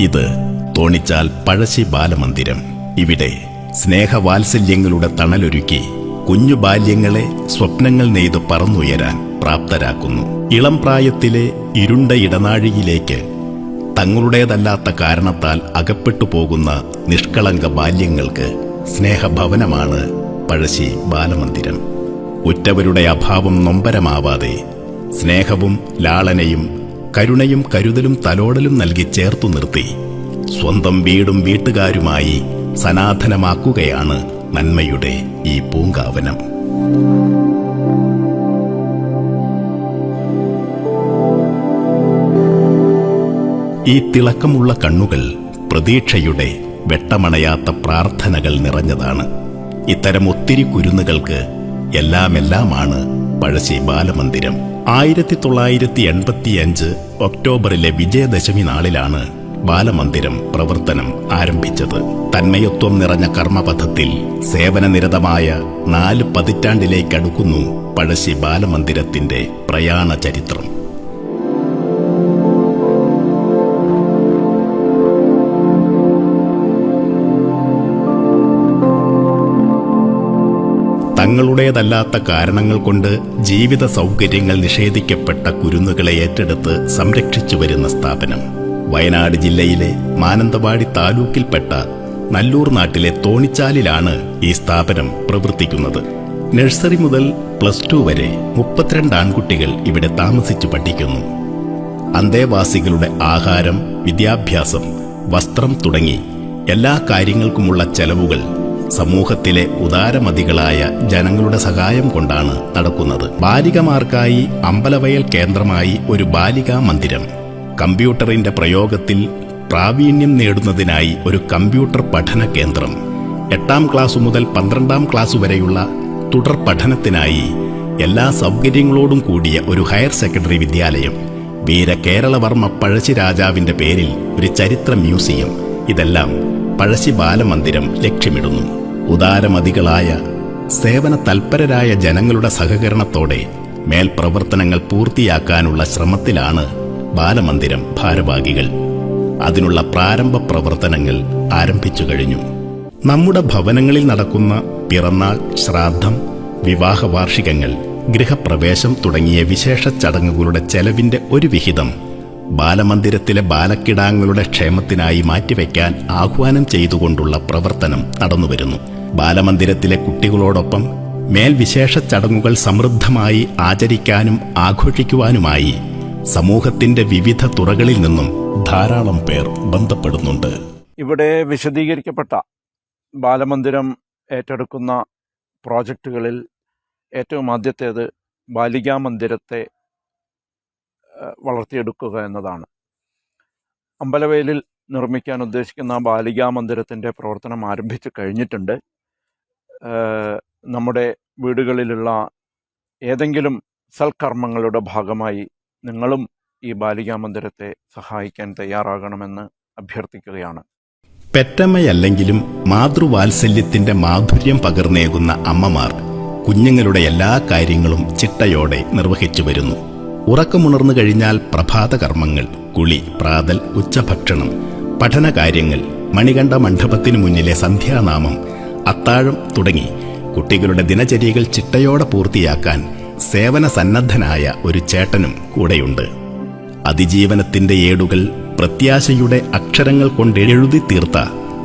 ഇത് തോണിച്ചാൽ പഴശ്ശി ബാലമന്ദിരം. ഇവിടെ സ്നേഹവാത്സല്യങ്ങളുടെ തണലൊരുക്കി കുഞ്ഞു ബാല്യങ്ങളെ സ്വപ്നങ്ങൾ നെയ്ത് പറന്നുയരാൻ പ്രാപ്തരാക്കുന്നു. ഇളം പ്രായത്തിലെ ഇരുണ്ട ഇടനാഴിയിലേക്ക് തങ്ങളുടേതല്ലാത്ത കാരണത്താൽ അകപ്പെട്ടു പോകുന്ന നിഷ്കളങ്ക ബാല്യങ്ങൾക്ക് സ്നേഹഭവനമാണ് പഴശ്ശി ബാലമന്ദിരം. ഉറ്റവരുടെ അഭാവം നൊമ്പരമാവാതെ സ്നേഹവും ലാളനയും കരുണയും കരുതലും തലോടലും നൽകി ചേർത്തു നിർത്തി സ്വന്തം വീടും വീട്ടുകാരുമായി സനാതനമാക്കുകയാണ് നന്മയുടെ ഈ പൂങ്കാവനം. ഈ തിളക്കമുള്ള കണ്ണുകൾ പ്രതീക്ഷയുടെ വെട്ടമണയാത്ത പ്രാർത്ഥനകൾ നിറഞ്ഞതാണ്. ഇത്തരം ഒത്തിരി കുരുന്നുകൾക്ക് എല്ലാമെല്ലാമാണ് പഴശ്ശി ബാലമന്ദിരം. 1985 ഒക്ടോബറിലെ വിജയദശമി നാളിലാണ് ബാലമന്ദിരം പ്രവർത്തനം ആരംഭിച്ചത്. തന്മയത്വം നിറഞ്ഞ കർമ്മപഥത്തിൽ സേവനനിരതമായ 4 പതിറ്റാണ്ടിലേക്കടുക്കുന്നു പഴശ്ശി ബാലമന്ദിരത്തിന്റെ പ്രയാണ ചരിത്രം. തങ്ങളുടേതല്ലാത്ത കാരണങ്ങൾ കൊണ്ട് ജീവിത സൗകര്യങ്ങൾ നിഷേധിക്കപ്പെട്ട കുരുന്നുകളെ ഏറ്റെടുത്ത് സംരക്ഷിച്ചു വരുന്ന സ്ഥാപനം. വയനാട് ജില്ലയിലെ മാനന്തവാടി താലൂക്കിൽപ്പെട്ട നല്ലൂർ നാട്ടിലെ തോണിച്ചാലിലാണ് ഈ സ്ഥാപനം പ്രവർത്തിക്കുന്നത്. നഴ്സറി മുതൽ +2 വരെ 32 ആൺകുട്ടികൾ ഇവിടെ താമസിച്ചു പഠിക്കുന്നു. അന്തേവാസികളുടെ ആഹാരം, വിദ്യാഭ്യാസം, വസ്ത്രം തുടങ്ങി എല്ലാ കാര്യങ്ങൾക്കുമുള്ള ചെലവുകൾ സമൂഹത്തിലെ ഉദാരമതികളായ ജനങ്ങളുടെ സഹായം കൊണ്ടാണ് നടക്കുന്നത്. ബാലികമാർക്കായി അമ്പലവയൽ കേന്ദ്രമായി ഒരു ബാലികാ മന്ദിരം, കമ്പ്യൂട്ടറിന്റെ പ്രയോഗത്തിൽ പ്രാവീണ്യം നേടുന്നതിനായി ഒരു കമ്പ്യൂട്ടർ പഠന കേന്ദ്രം, 8ാം ക്ലാസ് മുതൽ 12ാം ക്ലാസ് വരെയുള്ള തുടർ പഠനത്തിനായി എല്ലാ സൗകര്യങ്ങളോടും കൂടിയ ഒരു ഹയർ സെക്കൻഡറി വിദ്യാലയം, വീര കേരളവർമ്മ പഴശ്ശി രാജാവിന്റെ പേരിൽ ഒരു ചരിത്ര മ്യൂസിയം, ഇതെല്ലാം പഴശ്ശി ബാലമന്ദിരം ലക്ഷ്യമിടുന്നു. ഉദാരമതികളായ സേവന തൽപരരായ ജനങ്ങളുടെ സഹകരണത്തോടെ മേൽപ്രവർത്തനങ്ങൾ പൂർത്തിയാക്കാനുള്ള ശ്രമത്തിലാണ് ബാലമന്ദിരം ഭാരവാഹികൾ. അതിനുള്ള പ്രാരംഭ പ്രവർത്തനങ്ങൾ ആരംഭിച്ചു കഴിഞ്ഞു. നമ്മുടെ ഭവനങ്ങളിൽ നടക്കുന്ന പിറന്നാൾ, ശ്രാദ്ധം, വിവാഹ വാർഷികങ്ങൾ, ഗൃഹപ്രവേശം തുടങ്ങിയ വിശേഷ ചടങ്ങുകളുടെ ചെലവിന്റെ ഒരു വിഹിതം ബാലമന്ദിരത്തിലെ ബാലക്കിടാങ്ങളുടെ ക്ഷേമത്തിനായി മാറ്റിവെക്കാൻ ആഹ്വാനം ചെയ്തുകൊണ്ടുള്ള പ്രവർത്തനം നടന്നുവരുന്നു. ബാലമന്ദിരത്തിലെ കുട്ടികളോടൊപ്പം മേൽവിശേഷ ചടങ്ങുകൾ സമൃദ്ധമായി ആചരിക്കാനും ആഘോഷിക്കുവാനുമായി സമൂഹത്തിന്റെ വിവിധ തുറകളിൽ നിന്നും ധാരാളം പേർ ബന്ധപ്പെടുന്നുണ്ട്. ഇവിടെ വിശദീകരിക്കപ്പെട്ട ബാലമന്ദിരം ഏറ്റെടുക്കുന്ന പ്രോജക്റ്റുകളിൽ ഏറ്റവും ആദ്യത്തേത് ബാലികാ മന്ദിരത്തെ വളർത്തിയെടുക്കുക എന്നതാണ്. അമ്പലവയലിൽ നിർമ്മിക്കാൻ ഉദ്ദേശിക്കുന്ന ബാലികാ മന്ദിരത്തിൻ്റെ പ്രവർത്തനം ആരംഭിച്ചു കഴിഞ്ഞിട്ടുണ്ട്. നമ്മുടെ വീടുകളിലുള്ള ഏതെങ്കിലും സൽക്കർമ്മങ്ങളുടെ ഭാഗമായി നിങ്ങളും ഈ ബാലികാ മന്ദിരത്തെ സഹായിക്കാൻ തയ്യാറാകണമെന്ന് അഭ്യർത്ഥിക്കുകയാണ്. പെറ്റമ്മയല്ലെങ്കിലും മാതൃവാത്സല്യത്തിന്റെ മാധുര്യം പകർന്നേകുന്ന അമ്മമാർ കുഞ്ഞുങ്ങളുടെ എല്ലാ കാര്യങ്ങളും ചിട്ടയോടെ നിർവഹിച്ചു വരുന്നു. ഉറക്കമുണർന്നു കഴിഞ്ഞാൽ പ്രഭാത കർമ്മങ്ങൾ, കുളി, പ്രാതൽ, ഉച്ചഭക്ഷണം, പഠനകാര്യങ്ങൾ, മണികണ്ഠ മണ്ഡപത്തിനു മുന്നിലെ സന്ധ്യാനാമം, അത്താഴം തുടങ്ങി കുട്ടികളുടെ ദിനചര്യകൾ ചിട്ടയോടെ പൂർത്തിയാക്കാൻ സേവന സന്നദ്ധനായ ഒരു ചേട്ടനും കൂടെയുണ്ട്. അതിജീവനത്തിന്റെ ഏടുകൾ പ്രത്യാശയുടെ അക്ഷരങ്ങൾ കൊണ്ട് എഴുതി തീർത്ത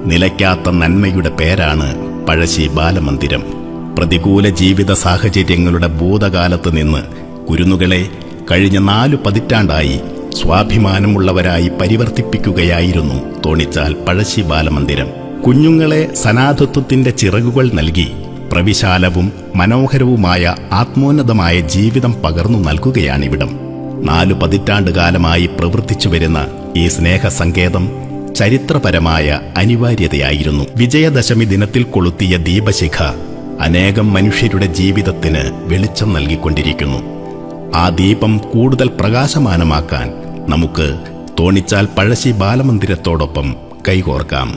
നിലയ്ക്കാത്ത നന്മയുടെ പേരാണ് പഴശ്ശി ബാലമന്ദിരം. പ്രതികൂല ജീവിത സാഹചര്യങ്ങളുടെ ഭൂതകാലത്ത് നിന്ന് കുരുന്നുകളെ കഴിഞ്ഞ 4 പതിറ്റാണ്ടായി സ്വാഭിമാനമുള്ളവരായി പരിവർത്തിപ്പിക്കുകയായിരുന്നു തോണിച്ചാൽ പഴശ്ശി ബാലമന്ദിരം. കുഞ്ഞുങ്ങളെ സനാതത്വത്തിന്റെ ചിറകുകൾ നൽകി പ്രവിശാലവും മനോഹരവുമായ ആത്മോന്നതമായ ജീവിതം പകർന്നു നൽകുകയാണിവിടം. 4 പതിറ്റാണ്ടുകാലമായി പ്രവർത്തിച്ചു വരുന്ന ഈ സ്നേഹസങ്കേതം ചരിത്രപരമായ അനിവാര്യതയായിരുന്നു. വിജയദശമി ദിനത്തിൽ കൊളുത്തിയ ദീപശിഖ അനേകം മനുഷ്യരുടെ ജീവിതത്തിന് വെളിച്ചം നൽകിക്കൊണ്ടിരിക്കുന്നു. ആ ദീപം കൂടുതൽ പ്രകാശമാനമാക്കാൻ നമുക്ക് തോണിച്ചാൽ പഴശ്ശി ബാലമന്ദിരത്തോടൊപ്പം കൈകോർക്കാം.